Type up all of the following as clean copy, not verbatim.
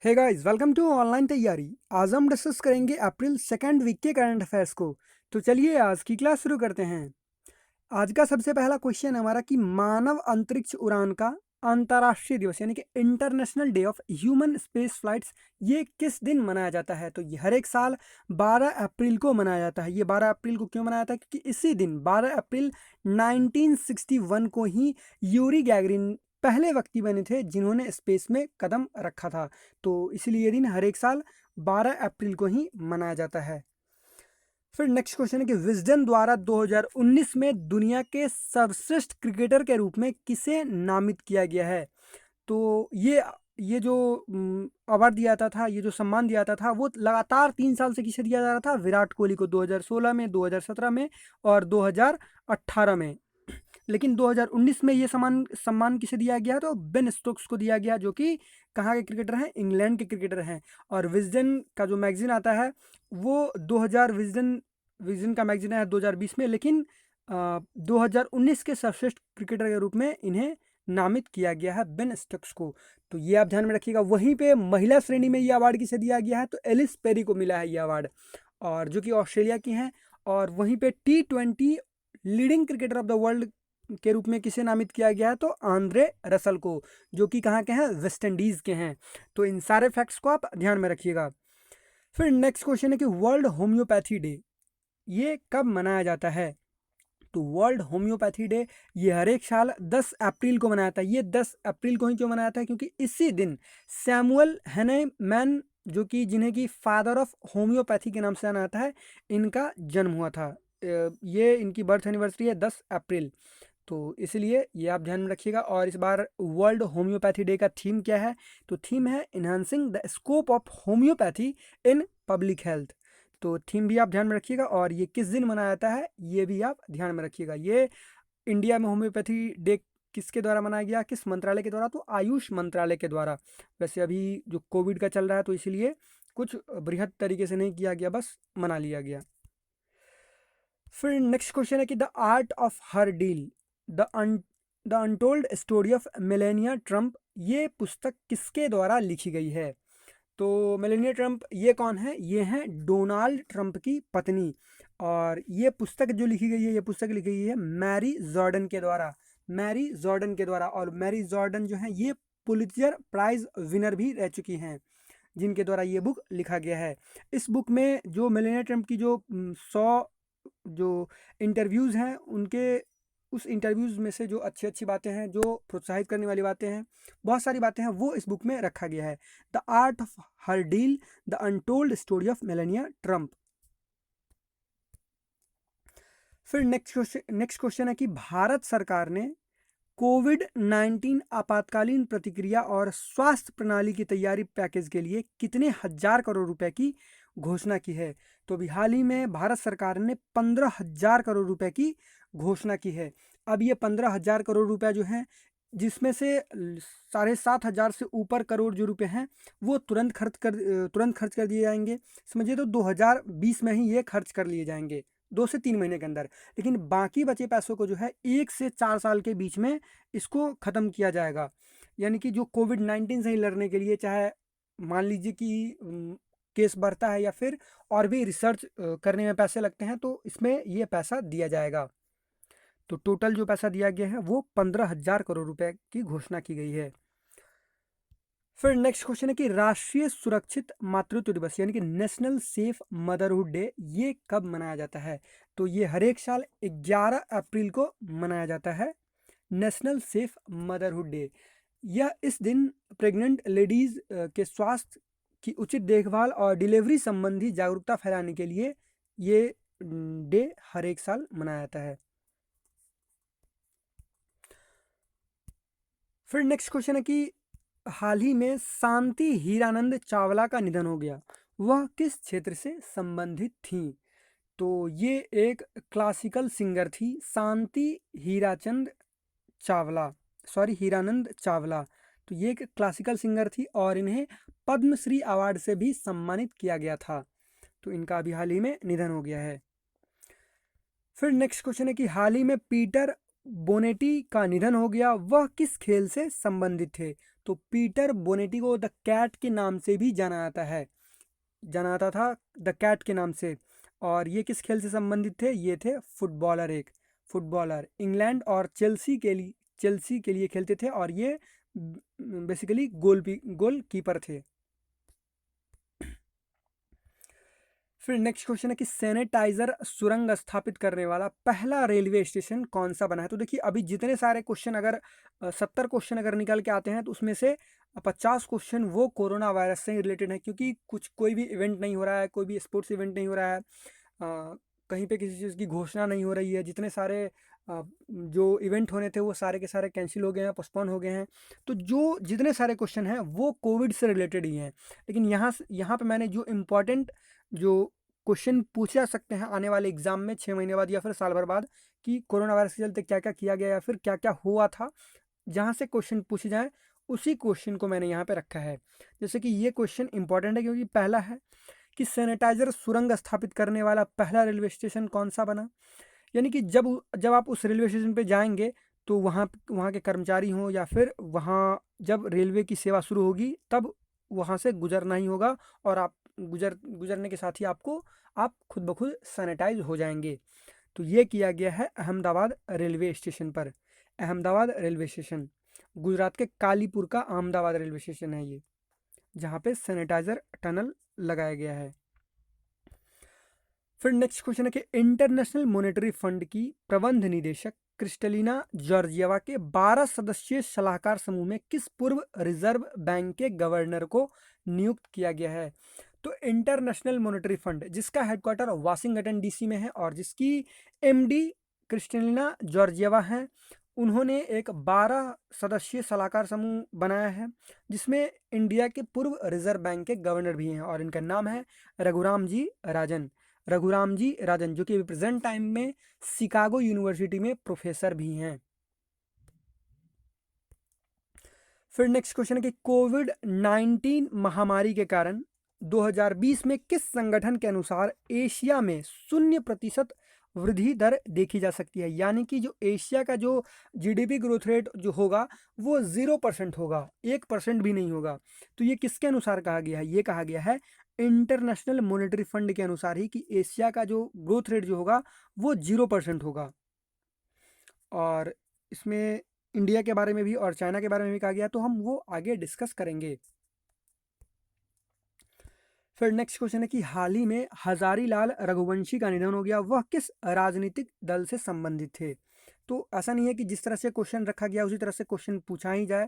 Hey guys, welcome to online तैयारी। आज हम डिस्कस करेंगे अप्रैल सेकेंड वीक के करंट अफेयर्स को। तो चलिए आज की क्लास शुरू करते हैं। आज का सबसे पहला क्वेश्चन हमारा कि मानव अंतरिक्ष उड़ान का अंतर्राष्ट्रीय दिवस यानी कि international day of human space flights ये किस दिन मनाया जाता है। तो ये हर एक साल 12 अप्रैल को मनाया जाता है। ये 12 अप्रैल को क्यों मनाया जाता है? क्योंकि इसी दिन 12 अप्रैल 1961 को ही यूरी गैगरिन पहले व्यक्ति बने थे जिन्होंने स्पेस में कदम रखा था। तो इसलिए ये दिन हर एक साल 12 अप्रैल को ही मनाया जाता है। फिर नेक्स्ट क्वेश्चन है कि विजडन द्वारा 2019 में दुनिया के सर्वश्रेष्ठ क्रिकेटर के रूप में किसे नामित किया गया है। तो ये जो अवार्ड दिया जाता था, ये जो सम्मान दिया जाता था, वो लगातार 3 साल से किसे दिया जा रहा था? विराट कोहली को 2016 में, 2017 में और 2018 में। लेकिन 2019 में ये सम्मान सम्मान किसे दिया गया? तो बेन स्टोक्स को दिया गया, जो कि कहाँ के क्रिकेटर हैं? इंग्लैंड के क्रिकेटर हैं। और विजडन का जो मैगजीन आता है वो 2000 विजडन विजडन का मैगजीन है 2020 में, लेकिन 2019 के सर्वश्रेष्ठ क्रिकेटर के रूप में इन्हें नामित किया गया है, बेन स्टोक्स को। तो ये आप ध्यान में रखिएगा। वहीं पे महिला श्रेणी में ये अवार्ड किसे दिया गया है? तो एलिस पेरी को मिला है ये अवार्ड, और जो कि ऑस्ट्रेलिया की हैं। और वहीं पे T20 leading cricketer of the world के रूप में किसे नामित किया गया है? तो आंद्रे रसल को, जो कि कहाँ के हैं? वेस्ट इंडीज के हैं। तो इन सारे फैक्ट्स को आप ध्यान में रखिएगा। फिर नेक्स्ट क्वेश्चन है कि वर्ल्ड होम्योपैथी डे ये कब मनाया जाता है। तो वर्ल्ड होम्योपैथी डे ये हर एक साल 10 अप्रैल को मनाया जाता है। ये 10 अप्रैल को ही क्यों मनाया जाता है? क्योंकि इसी दिन सैमुअल हैनेमैन, जो कि जिन्हें कि फादर ऑफ होम्योपैथी के नाम से जाना जाता है, इनका जन्म हुआ था। ये इनकी बर्थ एनिवर्सरी है 10 अप्रैल। तो इसलिए ये आप ध्यान में रखिएगा। और इस बार वर्ल्ड होम्योपैथी डे का थीम क्या है? तो थीम है enhancing the scope of homeopathy in public health. तो थीम भी आप ध्यान में रखिएगा। और ये किस दिन मनाया जाता है ये भी आप ध्यान में रखिएगा। ये इंडिया में होम्योपैथी डे किसके द्वारा मनाया गया, किस मंत्रालय के द्वारा? तो आयुष मंत्रालय के द्वारा। वैसे अभी जो कोविड का चल रहा है तो इसीलिए कुछ बृहद तरीके से नहीं किया गया, बस मना लिया गया। फिर नेक्स्ट क्वेश्चन है कि the art of her deal the the untold story of Melania Trump ये पुस्तक किसके द्वारा लिखी गई है? तो मेलेनिया ट्रंप ये कौन है? ये हैं डोनाल्ड ट्रंप की पत्नी। और ये पुस्तक जो लिखी गई है, ये पुस्तक लिखी गई है मैरी जॉर्डन के द्वारा। मैरी जॉर्डन के द्वारा। और मैरी जॉर्डन जो है ये पुलित्जर प्राइज विनर भी रह चुकी हैं, जिनके द्वारा ये बुक लिखा गया है। इस बुक में जो मेलेनिया ट्रंप की जो 100 जो इंटरव्यूज़ हैं, उनके उस इंटरव्यूज़ में से जो अच्छी अच्छी बातें हैं, जो प्रोत्साहित करने वाली बातें हैं, बहुत सारी बातें हैं, वो इस बुक में रखा गया है। The art of her deal the untold story of Melania Trump. फिर नेक्स्ट क्वेश्चन है कि भारत सरकार ने कोविड-19 आपातकालीन प्रतिक्रिया और स्वास्थ्य प्रणाली की तैयारी पैकेज के लिए कितने हजार करोड़ रुपए की घोषणा की है। तो अभी हाल ही में भारत सरकार ने 15,000 करोड़ रुपए की घोषणा की है। अब ये 15,000 करोड़ रुपए जो हैं, जिसमें से 7,500 से ऊपर करोड़ जो रुपए हैं वो तुरंत खर्च कर दिए जाएंगे। समझिए तो 2020 में ही ये खर्च कर लिए जाएंगे, 2 से 3 महीने के अंदर। लेकिन बाकी बचे पैसों को जो है 1 से 4 साल के बीच में इसको ख़त्म किया जाएगा। यानी कि जो कोविड-19 से ही लड़ने के लिए, चाहे मान लीजिए कि केस बढ़ता है या फिर और भी रिसर्च करने में पैसे लगते हैं, तो इसमें ये पैसा दिया जाएगा। तो टोटल जो पैसा दिया गया है वो 15,000 करोड़ रुपए की घोषणा की गई है। फिर नेक्स्ट क्वेश्चन है कि राष्ट्रीय सुरक्षित मातृत्व दिवस यानी कि नेशनल सेफ मदरहुड डे ये कब मनाया जाता है? तो ये हर एक साल 11 अप्रैल को मनाया जाता है, नेशनल सेफ मदरहुड डे। यह इस दिन प्रेग्नेंट लेडीज के स्वास्थ्य की उचित देखभाल और डिलीवरी संबंधी जागरूकता फैलाने के लिए ये डे हर एक साल मनाया जाता है। फिर नेक्स्ट क्वेश्चन है कि हाल ही में शांति हीरानंद चावला का निधन हो गया, वह किस क्षेत्र से संबंधित थीं? तो ये एक क्लासिकल सिंगर थी, शांति हीराचंद चावला, सॉरी हीरानंद चावला। तो ये एक क्लासिकल सिंगर थी और इन्हें पद्मश्री अवार्ड से भी सम्मानित किया गया था। तो इनका अभी हाल ही में निधन हो गया है। फिर नेक्स्ट क्वेश्चन है कि हाल ही में पीटर बोनेटी का निधन हो गया, वह किस खेल से संबंधित थे? तो पीटर बोनेटी को द कैट के नाम से भी जाना जाता था, द कैट के नाम से। और ये किस खेल से संबंधित थे? ये थे फुटबॉलर इंग्लैंड और चेल्सी के लिए खेलते थे, और ये बेसिकली गोल कीपर थे। फिर नेक्स्ट क्वेश्चन है कि सैनिटाइजर सुरंग स्थापित करने वाला पहला रेलवे स्टेशन कौन सा बना है? तो देखिए, अभी जितने सारे क्वेश्चन अगर 70 क्वेश्चन अगर निकल के आते हैं, तो उसमें से 50 क्वेश्चन वो कोरोना वायरस से ही रिलेटेड है, क्योंकि कोई भी इवेंट नहीं हो रहा है, कोई भी स्पोर्ट्स इवेंट नहीं हो रहा है, कहीं पे किसी चीज़ की घोषणा नहीं हो रही है। जितने सारे जो इवेंट होने थे वो सारे के सारे कैंसिल हो गए हैं, पोस्टपोन हो गए हैं। तो जो जितने सारे क्वेश्चन हैं वो कोविड से रिलेटेड ही हैं। लेकिन यहाँ पे मैंने जो इम्पोर्टेंट जो क्वेश्चन पूछे जा सकते हैं आने वाले एग्जाम में 6 महीने बाद या फिर साल भर बाद, कि कोरोना वायरस के चलते क्या क्या किया गया या फिर क्या क्या हुआ था, जहाँ से क्वेश्चन पूछे जाएँ, उसी क्वेश्चन को मैंने यहाँ पे रखा है। जैसे कि ये क्वेश्चन इंपॉर्टेंट है, क्योंकि पहला है कि सैनिटाइजर सुरंग स्थापित करने वाला पहला रेलवे स्टेशन कौन सा बना? यानी कि जब जब आप उस रेलवे स्टेशन पे जाएंगे, तो वहाँ वहाँ के कर्मचारी हों या फिर वहाँ जब रेलवे की सेवा शुरू होगी, तब वहाँ से गुजरना ही होगा, और आप गुजरने के साथ ही आप खुद ब खुद सैनिटाइज हो जाएंगे। तो ये किया गया है अहमदाबाद रेलवे स्टेशन पर। अहमदाबाद रेलवे स्टेशन गुजरात के कालीपुर का अहमदाबाद रेलवे स्टेशन है ये, जहाँ पे सैनिटाइजर टनल लगाया गया है। फिर नेक्स्ट क्वेश्चन है कि इंटरनेशनल मॉनेटरी फंड की प्रबंध निदेशक क्रिस्टलिना जॉर्जियवा के 12 सदस्यीय सलाहकार समूह में किस पूर्व रिजर्व बैंक के गवर्नर को नियुक्त किया गया है? तो इंटरनेशनल मॉनेटरी फंड, जिसका हेडक्वार्टर वाशिंगटन डीसी में है और जिसकी एमडी क्रिस्टलिना जॉर्जियवा हैं, उन्होंने एक 12 सदस्यीय सलाहकार समूह बनाया है, जिसमें इंडिया के पूर्व रिजर्व बैंक के गवर्नर भी हैं, और इनका नाम है रघुराम जी राजन, जो कि प्रेजेंट टाइम में शिकागो यूनिवर्सिटी में प्रोफेसर भी हैं। फिर नेक्स्ट क्वेश्चन है कि कोविड-19 महामारी के कारण 2020 में किस संगठन के अनुसार एशिया में 0% वृद्धि दर देखी जा सकती है? यानी कि जो एशिया का जो जीडीपी ग्रोथ रेट जो होगा, वो 0% होगा, 1% भी नहीं होगा। तो ये किसके अनुसार कहा गया है? ये कहा गया है इंटरनेशनल मॉनेटरी फंड के अनुसार ही, कि एशिया का जो ग्रोथ रेट जो होगा वो 0% होगा। और इसमें इंडिया के बारे में भी और चाइना के बारे में भी कहा गया, तो हम वो आगे डिस्कस करेंगे। फिर नेक्स्ट क्वेश्चन है कि हाल ही में हजारीलाल रघुवंशी का निधन हो गया, वह किस राजनीतिक दल से संबंधित थे? तो ऐसा नहीं है कि जिस तरह से क्वेश्चन रखा गया उसी तरह से क्वेश्चन पूछा ही जाए।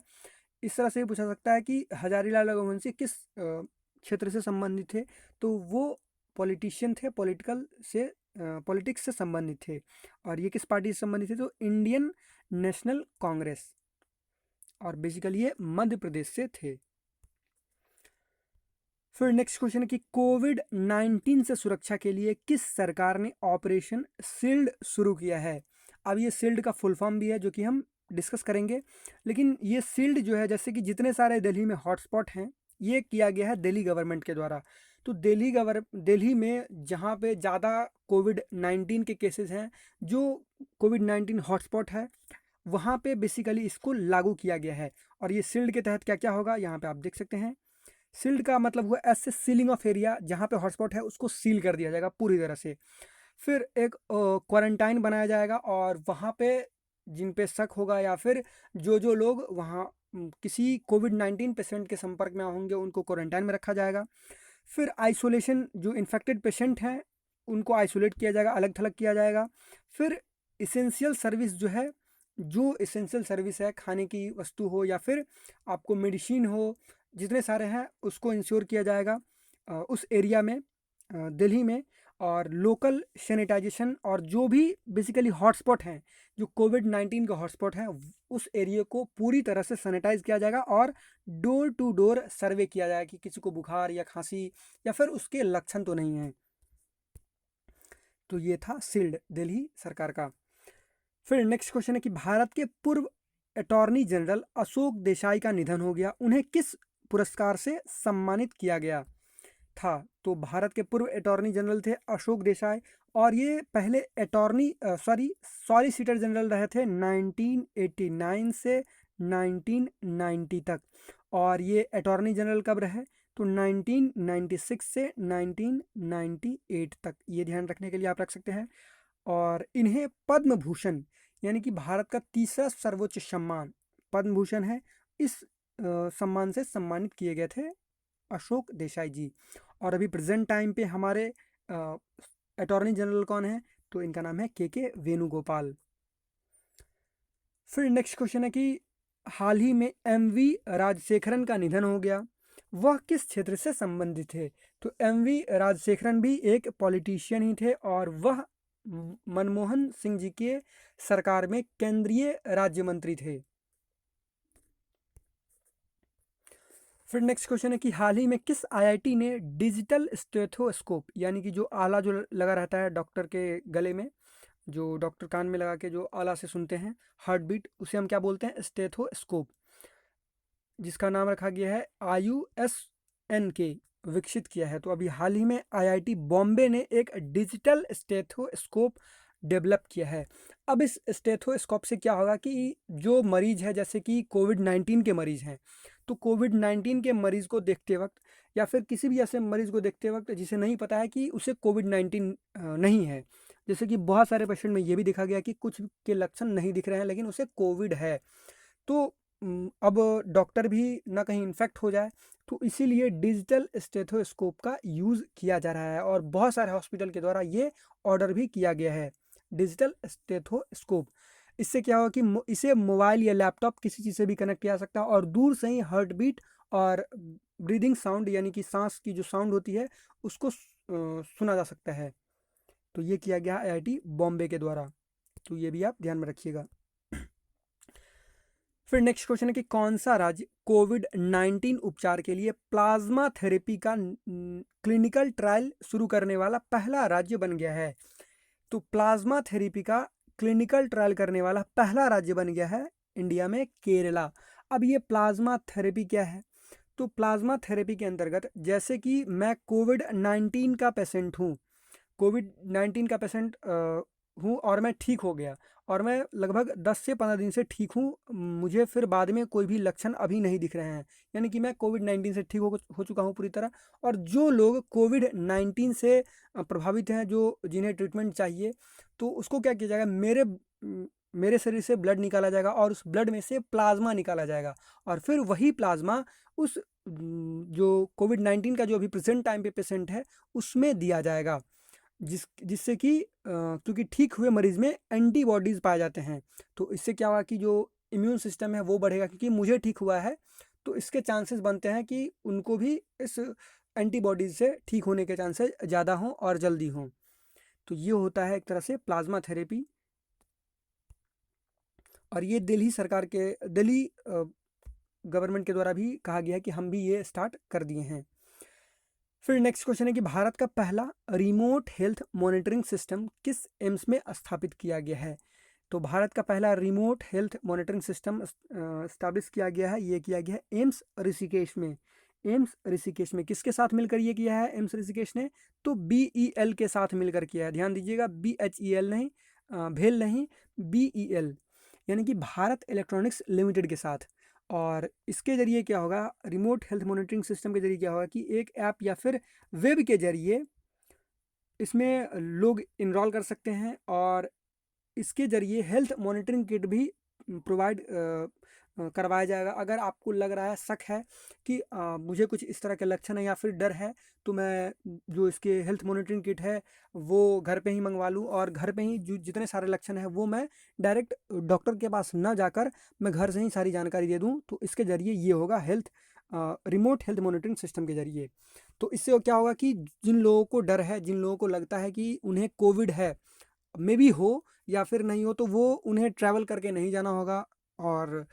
इस तरह से भी पूछा सकता है कि हजारीलाल रघुवंशी किस क्षेत्र से संबंधित थे? तो वो पॉलिटिशियन थे, पॉलिटिक्स से संबंधित थे। और ये किस पार्टी से संबंधित थे? तो इंडियन नेशनल कांग्रेस, और बेसिकली ये मध्य प्रदेश से थे। फिर नेक्स्ट क्वेश्चन है कि कोविड-19 से सुरक्षा के लिए किस सरकार ने ऑपरेशन शील्ड शुरू किया है? अब ये शील्ड का फुल फॉर्म भी है, जो कि हम डिस्कस करेंगे। लेकिन ये शील्ड जो है, जैसे कि जितने सारे दिल्ली में हॉटस्पॉट हैं, ये किया गया है दिल्ली गवर्नमेंट के द्वारा। तो दिल्ली में जहाँ पे ज़्यादा कोविड-19 के केसेस हैं, जो कोविड-19 हॉटस्पॉट है, वहाँ पे बेसिकली इसको लागू किया गया है। और ये शील्ड के तहत क्या क्या होगा, यहाँ पे आप देख सकते हैं। सील्ड का मतलब हुआ ऐसे सीलिंग ऑफ एरिया, जहाँ पे हॉटस्पॉट है उसको सील कर दिया जाएगा पूरी तरह से। फिर एक क्वारंटाइन बनाया जाएगा, और वहाँ पे जिन पे शक होगा या फिर जो जो लोग वहाँ किसी कोविड-19 पेशेंट के संपर्क में होंगे, उनको क्वारंटाइन में रखा जाएगा। फिर आइसोलेशन, जो इन्फेक्टेड पेशेंट हैं उनको आइसोलेट किया जाएगा, अलग थलग किया जाएगा। फिर इसेंशियल सर्विस जो इसेंशियल सर्विस है, खाने की वस्तु हो या फिर आपको मेडिसिन हो, जितने सारे हैं उसको इंश्योर किया जाएगा उस एरिया में, दिल्ली में। और लोकल सैनिटाइजेशन, और जो भी बेसिकली हॉटस्पॉट हैं, जो कोविड-19 का हॉटस्पॉट है, उस एरिया को पूरी तरह से सैनिटाइज किया जाएगा, और डोर टू डोर सर्वे किया जाएगा कि किसी को बुखार या खांसी या फिर उसके लक्षण तो नहीं हैं। तो ये था शील्ड दिल्ली सरकार का। फिर नेक्स्ट क्वेश्चन है कि भारत के पूर्व अटॉर्नी जनरल अशोक देसाई का निधन हो गया, उन्हें किस पुरस्कार से सम्मानित किया गया था? तो भारत के पूर्व अटॉर्नी जनरल थे अशोक देसाई, और ये पहले सॉलिसिटर जनरल रहे थे 1989 से 1990 तक। और ये अटॉर्नी जनरल कब रहे, तो 1996 से 1998 तक, ये ध्यान रखने के लिए आप रख सकते हैं। और इन्हें पद्म भूषण यानी कि भारत का तीसरा सर्वोच्च सम्मान पद्म भूषण है, इस सम्मान से सम्मानित किए गए थे अशोक देसाई जी। और अभी प्रेजेंट टाइम पे हमारे अटॉर्नी जनरल कौन है, तो इनका नाम है के वेणुगोपाल। फिर नेक्स्ट क्वेश्चन है कि हाल ही में एमवी राजशेखरन का निधन हो गया, वह किस क्षेत्र से संबंधित थे, तो एमवी राजशेखरन भी एक पॉलिटिशियन ही थे और वह मनमोहन सिंह जी के सरकार में केंद्रीय राज्य मंत्री थे। फिर नेक्स्ट क्वेश्चन है कि हाल ही में किस आईआईटी ने डिजिटल स्टेथोस्कोप यानी कि जो आला जो लगा रहता है डॉक्टर के गले में, जो डॉक्टर कान में लगा के जो आला से सुनते हैं हार्ट बीट, उसे हम क्या बोलते हैं, स्टेथोस्कोप, जिसका नाम रखा गया है IUSN के, विकसित किया है। तो अभी हाल ही में आईआईटी बॉम्बे ने एक डिजिटल स्टेथोस्कोप डेवलप किया है। अब इस स्टेथोस्कोप से क्या होगा कि जो मरीज है, जैसे कि कोविड-19 के मरीज हैं, तो कोविड-19 के मरीज को देखते वक्त या फिर किसी भी ऐसे मरीज को देखते वक्त जिसे नहीं पता है कि उसे कोविड-19 नहीं है, जैसे कि बहुत सारे पेशेंट में ये भी देखा गया कि कुछ के लक्षण नहीं दिख रहे हैं लेकिन उसे कोविड है, तो अब डॉक्टर भी ना कहीं इन्फेक्ट हो जाए, तो इसीलिए डिजिटल स्टेथोस्कोप का यूज़ किया जा रहा है और बहुत सारे हॉस्पिटल के द्वारा ये ऑर्डर भी किया गया है, डिजिटल स्टेथोस्कोप। इससे क्या होगा कि इसे मोबाइल या लैपटॉप किसी चीज़ से भी कनेक्ट किया जा सकता है और दूर से ही हार्ट बीट और ब्रीदिंग साउंड यानी कि सांस की जो साउंड होती है उसको सुना जा सकता है। तो ये किया गया आईआईटी बॉम्बे के द्वारा, तो ये भी आप ध्यान में रखिएगा। फिर नेक्स्ट क्वेश्चन है कि कौन सा राज्य कोविड-19 उपचार के लिए प्लाज्मा थेरेपी का क्लिनिकल ट्रायल शुरू करने वाला पहला राज्य बन गया है, तो प्लाज्मा थेरेपी का क्लिनिकल ट्रायल करने वाला पहला राज्य बन गया है इंडिया में केरला। अब ये प्लाज्मा थेरेपी क्या है, तो प्लाज्मा थेरेपी के अंतर्गत जैसे कि मैं कोविड-19 का पेशेंट हूँ, कोविड-19 का पेशेंट हूँ और मैं ठीक हो गया और मैं लगभग 10 से 15 दिन से ठीक हूँ, मुझे फिर बाद में कोई भी लक्षण अभी नहीं दिख रहे हैं, यानी कि मैं कोविड-19 से ठीक हो चुका हूँ पूरी तरह। और जो लोग कोविड-19 से प्रभावित हैं, जो जिन्हें ट्रीटमेंट चाहिए, तो उसको क्या किया जाएगा, मेरे शरीर से ब्लड निकाला जाएगा और उस ब्लड में से प्लाज्मा निकाला जाएगा और फिर वही प्लाज्मा उस जो कोविड-19 का जो अभी प्रेजेंट टाइम पे पेशेंट है उसमें दिया जाएगा, जिससे कि क्योंकि ठीक हुए मरीज में एंटीबॉडीज़ पाए जाते हैं, तो इससे क्या हुआ कि जो इम्यून सिस्टम है वो बढ़ेगा, क्योंकि मुझे ठीक हुआ है तो इसके चांसेस बनते हैं कि उनको भी इस एंटीबॉडीज़ से ठीक होने के चांसेस ज़्यादा हों और जल्दी हों। तो ये होता है एक तरह से प्लाज्मा थेरेपी, और ये दिल्ली गवर्नमेंट के द्वारा भी कहा गया है कि हम भी ये स्टार्ट कर दिए हैं। फिर नेक्स्ट क्वेश्चन है कि भारत का पहला रिमोट हेल्थ मॉनिटरिंग सिस्टम किस एम्स में स्थापित किया गया है, तो भारत का पहला remote health monitoring system establish किया गया है, ये किया गया है एम्स ऋषिकेश में। एम्स ऋषिकेश में किसके साथ मिलकर ये किया है एम्स ऋषिकेश ने, तो BEL के साथ मिलकर किया है, ध्यान दीजिएगा, BHEL नहीं, भेल नहीं, BEL यानी कि भारत इलेक्ट्रॉनिक्स लिमिटेड के साथ। और इसके ज़रिए क्या होगा, रिमोट हेल्थ मॉनिटरिंग सिस्टम के ज़रिए क्या होगा कि एक ऐप या फिर वेब के ज़रिए इसमें लोग इनरोल कर सकते हैं और इसके ज़रिए हेल्थ मॉनिटरिंग किट भी प्रोवाइड करवाया जाएगा। अगर आपको लग रहा है, शक है कि मुझे कुछ इस तरह के लक्षण है या फिर डर है, तो मैं जो इसके हेल्थ मॉनिटरिंग किट है वो घर पे ही मंगवा लूँ और घर पे ही जो जितने सारे लक्षण हैं वो मैं डायरेक्ट डॉक्टर के पास ना जाकर मैं घर से ही सारी जानकारी दे दूँ। तो इसके ज़रिए ये होगा रिमोट हेल्थ मॉनिटरिंग सिस्टम के ज़रिए। तो इससे क्या होगा कि जिन लोगों को डर है, जिन लोगों को लगता है कि उन्हें कोविड है, मे बी हो या फिर नहीं हो, तो वो उन्हें ट्रैवल करके नहीं जाना होगा और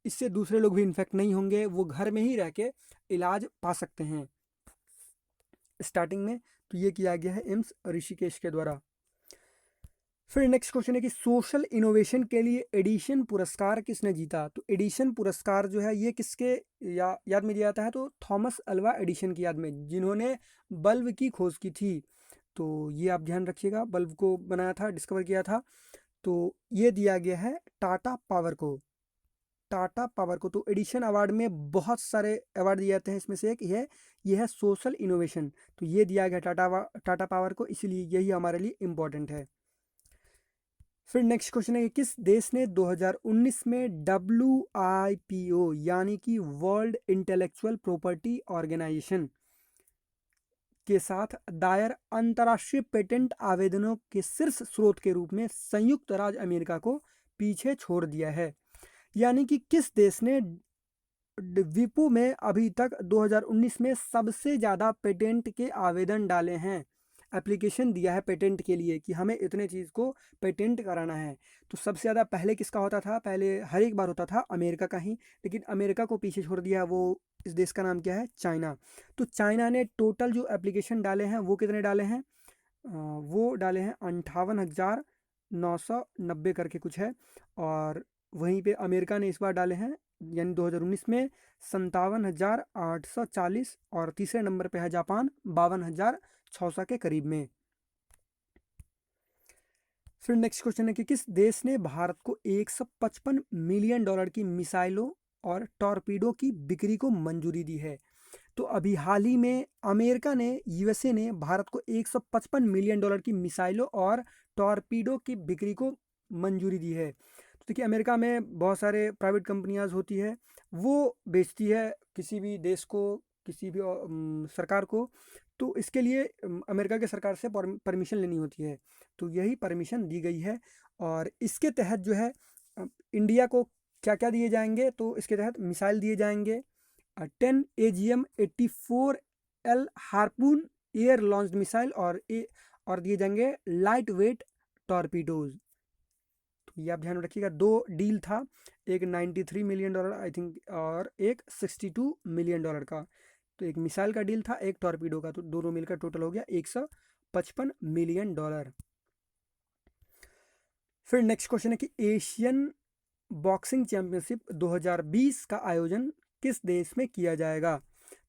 इससे दूसरे लोग भी इन्फेक्ट नहीं होंगे, वो घर में ही रह के इलाज पा सकते हैं स्टार्टिंग में। तो ये किया गया है एम्स ऋषिकेश के द्वारा। फिर नेक्स्ट क्वेश्चन है कि सोशल इनोवेशन के लिए एडिशन पुरस्कार किसने जीता, तो एडिशन पुरस्कार जो है ये किसके याद में दिया जाता है, तो थॉमस अल्वा एडिशन की याद में, जिन्होंने बल्ब की खोज की थी। तो ये आप ध्यान रखिएगा, बल्ब को बनाया था, डिस्कवर किया था, तो ये दिया गया है टाटा पावर को। टाटा पावर को। तो एडिशन अवार्ड में बहुत सारे अवार्ड दिए जाते हैं, इसमें से एक ये है सोशल इनोवेशन। तो ये दिया गया टाटा पावर को, इसीलिए यही हमारे लिए इम्पोर्टेंट है। फिर नेक्स्ट क्वेश्चन है कि किस देश ने 2019 में WIPO यानी कि वर्ल्ड इंटेलेक्चुअल प्रॉपर्टी ऑर्गेनाइजेशन के साथ दायर अंतर्राष्ट्रीय पेटेंट आवेदनों के शीर्ष स्रोत के रूप में संयुक्त राज्य अमेरिका को पीछे छोड़ दिया है? यानी कि किस देश ने विपो में अभी तक 2019 में सबसे ज़्यादा पेटेंट के आवेदन डाले हैं, एप्लीकेशन दिया है पेटेंट के लिए कि हमें इतने चीज़ को पेटेंट कराना है। तो सबसे ज़्यादा पहले किसका होता था? पहले हर एक बार होता था अमेरिका का ही, लेकिन अमेरिका को पीछे छोड़ दिया। वो इस देश का नाम क्या है? चाइना। तो चाइना ने टोटल जो एप्लीकेशन डाले हैं वो कितने डाले हैं? वो डाले हैं 58,990 करके कुछ है। और वहीं पे अमेरिका ने इस बार डाले हैं यानी 2019 में 57,840, और तीसरे नंबर पे है जापान 52,600 के करीब में। फिर नेक्स्ट क्वेश्चन है कि किस देश ने भारत को 155 मिलियन डॉलर की मिसाइलों और टॉर्पीडो की बिक्री को मंजूरी दी है? तो अभी हाल ही में अमेरिका ने, यूएसए ने भारत को 155 मिलियन डॉलर की मिसाइलों और टॉर्पीडो की बिक्री को मंजूरी दी है। तो देखिए, अमेरिका में बहुत सारे प्राइवेट कंपनियां होती है, वो बेचती है किसी भी देश को, किसी भी सरकार को। तो इसके लिए अमेरिका के सरकार से परमिशन लेनी होती है। तो यही परमिशन दी गई है, और इसके तहत जो है इंडिया को क्या क्या दिए जाएंगे? तो इसके तहत मिसाइल दिए जाएंगे, 10 AGM 84L harpoon air launched missile, और दिए जाएंगे लाइट वेट टॉर्पीडोज। तो ये आप ध्यान में रखिएगा। दो डील था, एक 93 मिलियन डॉलर आई थिंक, और एक 62 मिलियन डॉलर का। तो एक मिसाइल का डील था, एक टॉर्पीडो का, तो दोनों मिलकर टोटल हो गया 155 मिलियन डॉलर। फिर नेक्स्ट क्वेश्चन है कि एशियन बॉक्सिंग चैंपियनशिप 2020 का आयोजन किस देश में किया जाएगा?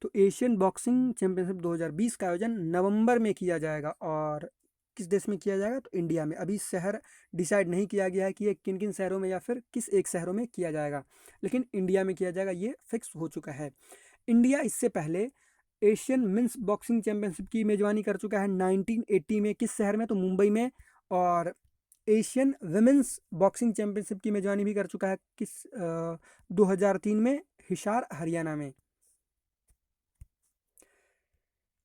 तो एशियन बॉक्सिंग चैंपियनशिप 2020 का आयोजन नवंबर में किया जाएगा, और किस देश में किया जाएगा? तो इंडिया में। अभी शहर डिसाइड नहीं किया गया है कि ये किन किन शहरों में या फिर किस एक शहरों में किया जाएगा, लेकिन इंडिया में किया जाएगा, ये फिक्स हो चुका है। इंडिया इससे पहले एशियन मेंस बॉक्सिंग चैंपियनशिप की मेजबानी कर चुका है 1980 में। किस शहर में? तो मुंबई में। और एशियन विमेंस बॉक्सिंग चैंपियनशिप की मेजबानी भी कर चुका है 2003 में, हिसार हरियाणा में।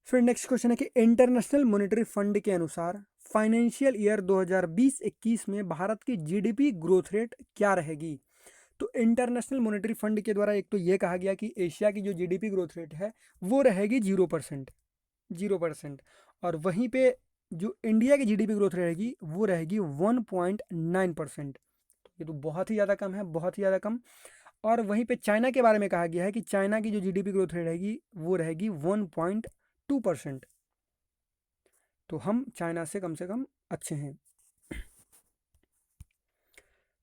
फिर नेक्स्ट क्वेश्चन है कि इंटरनेशनल मॉनेटरी फंड के अनुसार फाइनेंशियल ईयर 2020-21 में भारत की जीडीपी ग्रोथ रेट क्या रहेगी? तो इंटरनेशनल मॉनेटरी फंड के द्वारा एक तो ये कहा गया कि एशिया की जो जीडीपी ग्रोथ रेट है वो रहेगी 0%, 0%। और वहीं पे जो इंडिया की जीडीपी ग्रोथ रहेगी वो रहेगी 1.9%। ये तो बहुत ही ज़्यादा कम है, बहुत ही ज़्यादा कम। और वहीं पे चाइना के बारे में कहा गया है कि चाइना की जो जीडीपी ग्रोथ रेट रहेगी वो रहेगी 1.2%। तो हम चाइना से कम अच्छे हैं।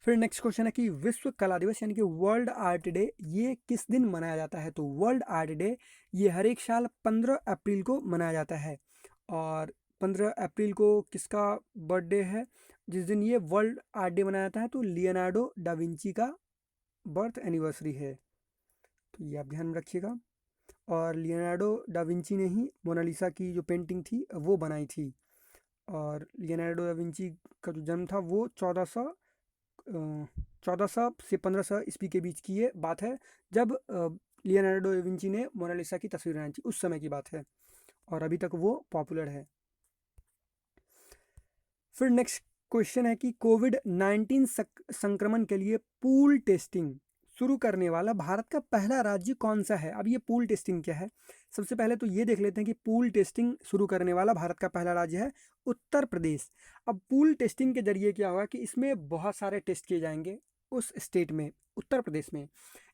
फिर नेक्स्ट क्वेश्चन है कि विश्व कला दिवस यानी कि वर्ल्ड आर्ट डे ये किस दिन मनाया जाता है? तो वर्ल्ड आर्ट डे ये हर एक साल 15 अप्रैल को मनाया जाता है। और 15 अप्रैल को किसका बर्थडे है जिस दिन ये वर्ल्ड आर्ट डे मनाया जाता है? तो लियोनार्डो डा विंची का बर्थ एनिवर्सरी है। तो ये आप ध्यान में रखिएगा। और लियोनार्डो डा विंची ने ही मोनालिसा की जो पेंटिंग थी वो बनाई थी। और लियोनार्डो डा विंची का जो जन्म था वो 1400 से 1500 ईस्वी के बीच की ये बात है, जब लियोनार्डो डा विंची ने मोनालिसा की तस्वीर बनाई थी, उस समय की बात है। और अभी तक वो पॉपुलर है। फिर नेक्स्ट क्वेश्चन है कि कोविड-19 संक्रमण के लिए पूल टेस्टिंग शुरू करने वाला भारत का पहला राज्य कौन सा है? अब ये पूल टेस्टिंग क्या है? सबसे पहले तो ये देख लेते हैं कि पूल टेस्टिंग शुरू करने वाला भारत का पहला राज्य है उत्तर प्रदेश। अब पूल टेस्टिंग के जरिए क्या होगा कि इसमें बहुत सारे टेस्ट किए जाएंगे उस स्टेट में, उत्तर प्रदेश में।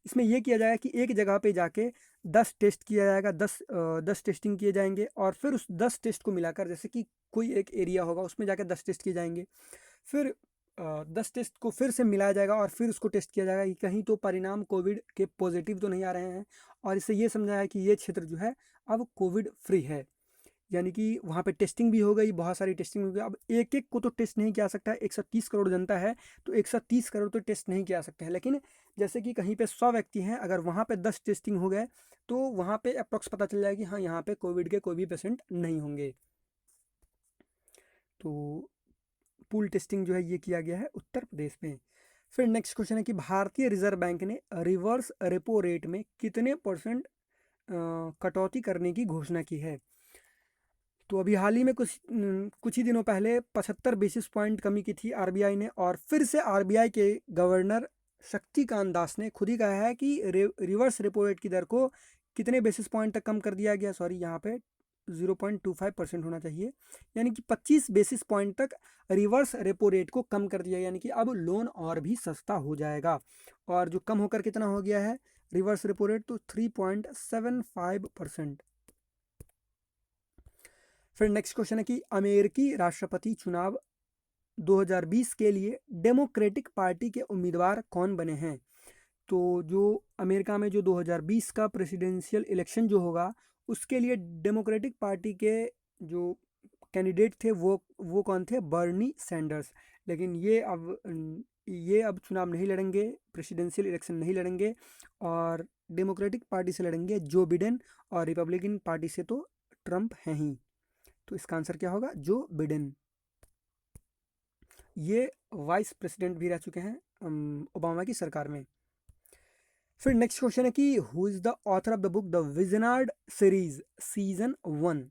इसमें यह किया जाएगा कि एक जगह पे जाके 10 टेस्ट किया जाएगा, 10 टेस्टिंग किए जाएंगे, और फिर उस 10 टेस्ट को मिलाकर, जैसे कि कोई एक एरिया होगा उसमें जाकर 10 टेस्ट किए जाएंगे, फिर 10 टेस्ट को फिर से मिलाया जाएगा, और फिर उसको टेस्ट किया जाएगा कि कहीं तो परिणाम कोविड के पॉजिटिव तो नहीं आ रहे हैं, और इससे ये समझा है कि ये क्षेत्र जो है अब कोविड फ्री है। यानी कि वहाँ पे टेस्टिंग भी हो गई, बहुत सारी टेस्टिंग हो गई। अब एक एक को तो टेस्ट नहीं किया सकता है, 130 करोड़ जनता है तो 130 करोड़ तो टेस्ट नहीं किया सकते हैं, लेकिन जैसे कि कहीं पे 100 व्यक्ति हैं, अगर वहाँ पे 10 टेस्टिंग हो गए तो वहाँ पे अप्रॉक्स पता चल जाएगा कि हाँ यहाँ पे कोविड के कोई भी पेशेंट नहीं होंगे। तो पूल टेस्टिंग जो है ये किया गया है उत्तर प्रदेश में। फिर नेक्स्ट क्वेश्चन है कि भारतीय रिजर्व बैंक ने रिवर्स रेपो रेट में कितने परसेंट कटौती करने की घोषणा की है। तो अभी हाल ही में कुछ ही दिनों पहले 75 बेसिस पॉइंट कमी की थी आरबीआई ने, और फिर से आरबीआई के गवर्नर शक्तिकांत दास ने खुद ही कहा है कि रिवर्स रेपो रेट की दर को कितने बेसिस पॉइंट तक कम कर दिया गया, सॉरी यहाँ पे 0.25% होना चाहिए, यानी कि 25 बेसिस पॉइंट तक रिवर्स रेपो रेट को कम कर दिया, यानी कि अब लोन और भी सस्ता हो जाएगा। और जो कम होकर कितना हो गया है रिवर्स रेपो रेट, तो 3.75%। फिर नेक्स्ट क्वेश्चन है कि अमेरिकी राष्ट्रपति चुनाव 2020 के लिए डेमोक्रेटिक पार्टी के उम्मीदवार कौन बने हैं। तो जो अमेरिका में जो 2020 का प्रेसिडेंशियल इलेक्शन जो होगा उसके लिए डेमोक्रेटिक पार्टी के जो कैंडिडेट थे वो कौन थे, बर्नी सैंडर्स। लेकिन ये अब चुनाव नहीं लड़ेंगे, प्रेसिडेंशियल इलेक्शन नहीं लड़ेंगे, और डेमोक्रेटिक पार्टी से लड़ेंगे जो बिडेन, और रिपब्लिकन पार्टी से तो ट्रंप हैं ही। तो इसका आंसर क्या होगा, जो बिडेन। ये वाइस प्रेसिडेंट भी रह चुके हैं ओबामा की सरकार में। फिर नेक्स्ट क्वेश्चन है कि who is the author of the book the Wizenard series season 1।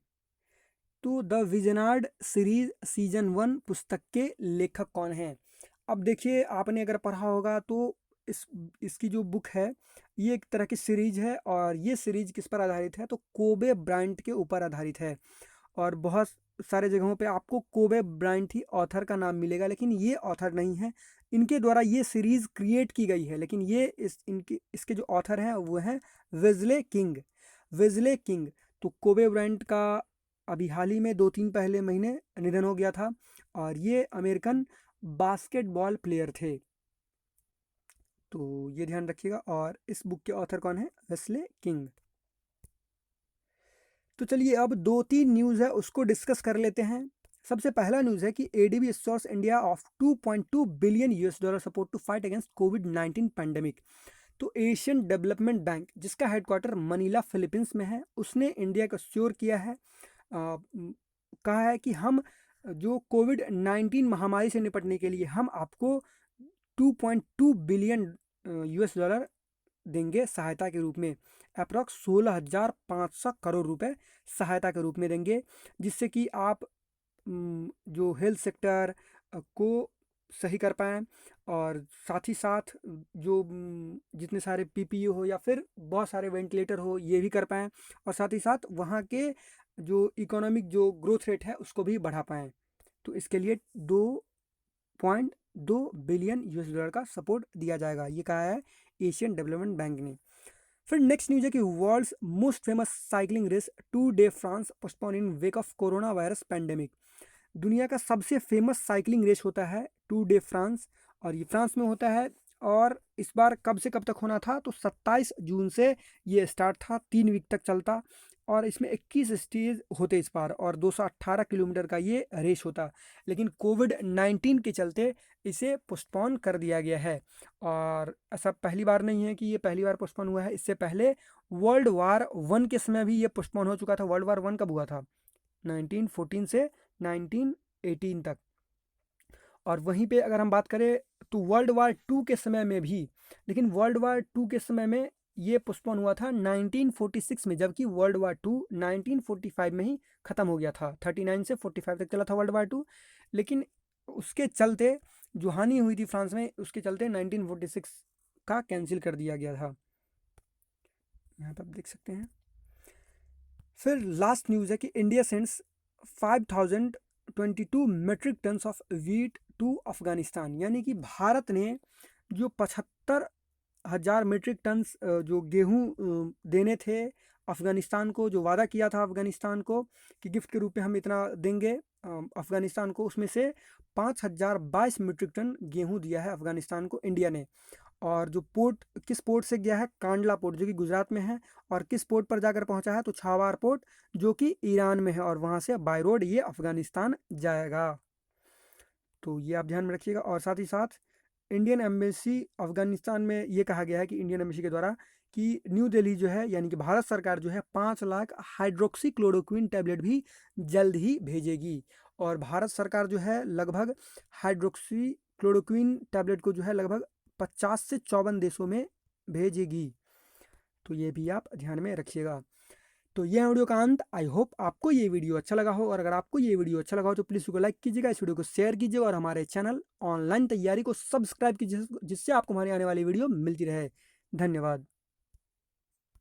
तो द विजनार्ड सीरीज सीजन 1 पुस्तक के लेखक कौन हैं। अब देखिए आपने अगर पढ़ा होगा तो इसकी जो बुक है ये एक तरह की सीरीज है, और ये सीरीज किस पर आधारित है, तो कोबे ब्रायंट के ऊपर आधारित है। और बहुत सारे जगहों पे आपको कोबे ब्रायंट ही ऑथर का नाम मिलेगा, लेकिन ये ऑथर नहीं है, इनके द्वारा ये सीरीज़ क्रिएट की गई है, लेकिन ये इसके जो ऑथर हैं वो हैं वेज़ले किंग। तो कोबे ब्रायंट का अभी हाल ही में 2-3 पहले महीने निधन हो गया था, और ये अमेरिकन बास्केटबॉल प्लेयर थे। तो ये ध्यान रखिएगा। और इस बुक के ऑथर कौन है, वेस्ले किंग। तो चलिए अब 2-3 न्यूज़ है उसको डिस्कस कर लेते हैं। सबसे पहला न्यूज़ है कि ADB stores India of 2.2 billion US dollar support to fight against कोविड-19 पैंडेमिक। तो एशियन डेवलपमेंट बैंक जिसका हेडक्वार्टर मनीला फिलीपींस में है, उसने इंडिया को श्योर किया है, कहा है कि हम जो कोविड-19 महामारी से निपटने के लिए हम आपको 2.2 बिलियन यूएस डॉलर देंगे सहायता के रूप में, अप्रॉक्स 16,500 करोड़ रुपए सहायता के रूप में देंगे, जिससे कि आप जो हेल्थ सेक्टर को सही कर पाएँ, और साथ ही साथ जो जितने सारे पीपीई हो या फिर बहुत सारे वेंटिलेटर हो ये भी कर पाएँ, और साथ ही साथ वहाँ के जो इकोनॉमिक जो ग्रोथ रेट है उसको भी बढ़ा पाएँ। तो इसके लिए 2.2 बिलियन यूएस डॉलर का सपोर्ट दिया जाएगा, ये कहा है एशियन डेवलपमेंट बैंक ने। फिर नेक्स्ट न्यूज है कि world's most famous cycling race Tour de France postpone in wake of corona virus pandemic. दुनिया का सबसे फेमस साइकिलिंग रेस होता है टूर डे फ्रांस, और ये फ्रांस में होता है, और इस बार कब से कब तक होना था, तो 27 जून से ये स्टार्ट था, 3 वीक तक चलता, और इसमें 21 स्टेज होते इस बार, और 218 किलोमीटर का ये रेस होता। लेकिन कोविड-19 के चलते इसे पोस्टपोन कर दिया गया है, और ऐसा पहली बार नहीं है कि ये पहली बार पोस्टपोन हुआ है, इससे पहले वर्ल्ड वार 1 के समय भी ये पोस्टपोन हो चुका था। वर्ल्ड वार 1 कब हुआ था, 1914 से 1918 तक। और वहीं पे अगर हम बात करें तो वर्ल्ड वार 2 के समय में भी, लेकिन वर्ल्ड वार 2 के समय में ये पोस्टपोन हुआ था 1946 में, जबकि वर्ल्ड वार 2 1945 में ही ख़त्म हो गया था। 39 से 45 तक चला था वर्ल्ड वार 2, लेकिन उसके चलते जो हानि हुई थी फ्रांस में, उसके चलते 1946 का कैंसिल कर दिया गया था। यहाँ पर आप देख सकते हैं। फिर लास्ट न्यूज़ है कि India sends 5022 metric tons of wheat to Afghanistan, यानी कि भारत ने जो 75,000 मेट्रिक टन्स जो गेहूँ देने थे अफ़गानिस्तान को जो वादा किया था अफ़गानिस्तान को कि गिफ्ट के रूप में हम इतना देंगे अफ़गानिस्तान को, उसमें से 5022 मीट्रिक टन गेहूं दिया है अफ़गानिस्तान को इंडिया ने। और जो पोर्ट किस पोर्ट से गया है, कांडला पोर्ट जो कि गुजरात में है। और किस पोर्ट पर जाकर पहुंचा है, तो छावार पोर्ट जो कि ईरान में है, और वहां से बाय रोड ये अफ़गानिस्तान जाएगा। तो ये आप ध्यान में रखिएगा। और साथ ही साथ इंडियन एम्बेसी अफगानिस्तान में ये कहा गया है कि इंडियन एम्बेसी के द्वारा कि न्यू दिल्ली जो है यानी कि भारत सरकार जो है 5 लाख हाइड्रोक्सी क्लोरोक्विन टैबलेट भी जल्द ही भेजेगी। और भारत सरकार जो है लगभग हाइड्रोक्सी क्लोरोक्विन टैबलेट को जो है लगभग 50 से 54 देशों में भेजेगी। तो ये भी आप ध्यान में रखिएगा। तो ये है वीडियो का अंत। आई होप आपको ये वीडियो अच्छा लगा हो, और अगर आपको ये वीडियो अच्छा लगा हो तो प्लीज़ इसको लाइक कीजिएगा, इस वीडियो को शेयर कीजिए, और हमारे चैनल ऑनलाइन तैयारी को सब्सक्राइब कीजिए, जिससे आपको हमारी आने वाली वीडियो मिलती रहे। धन्यवाद।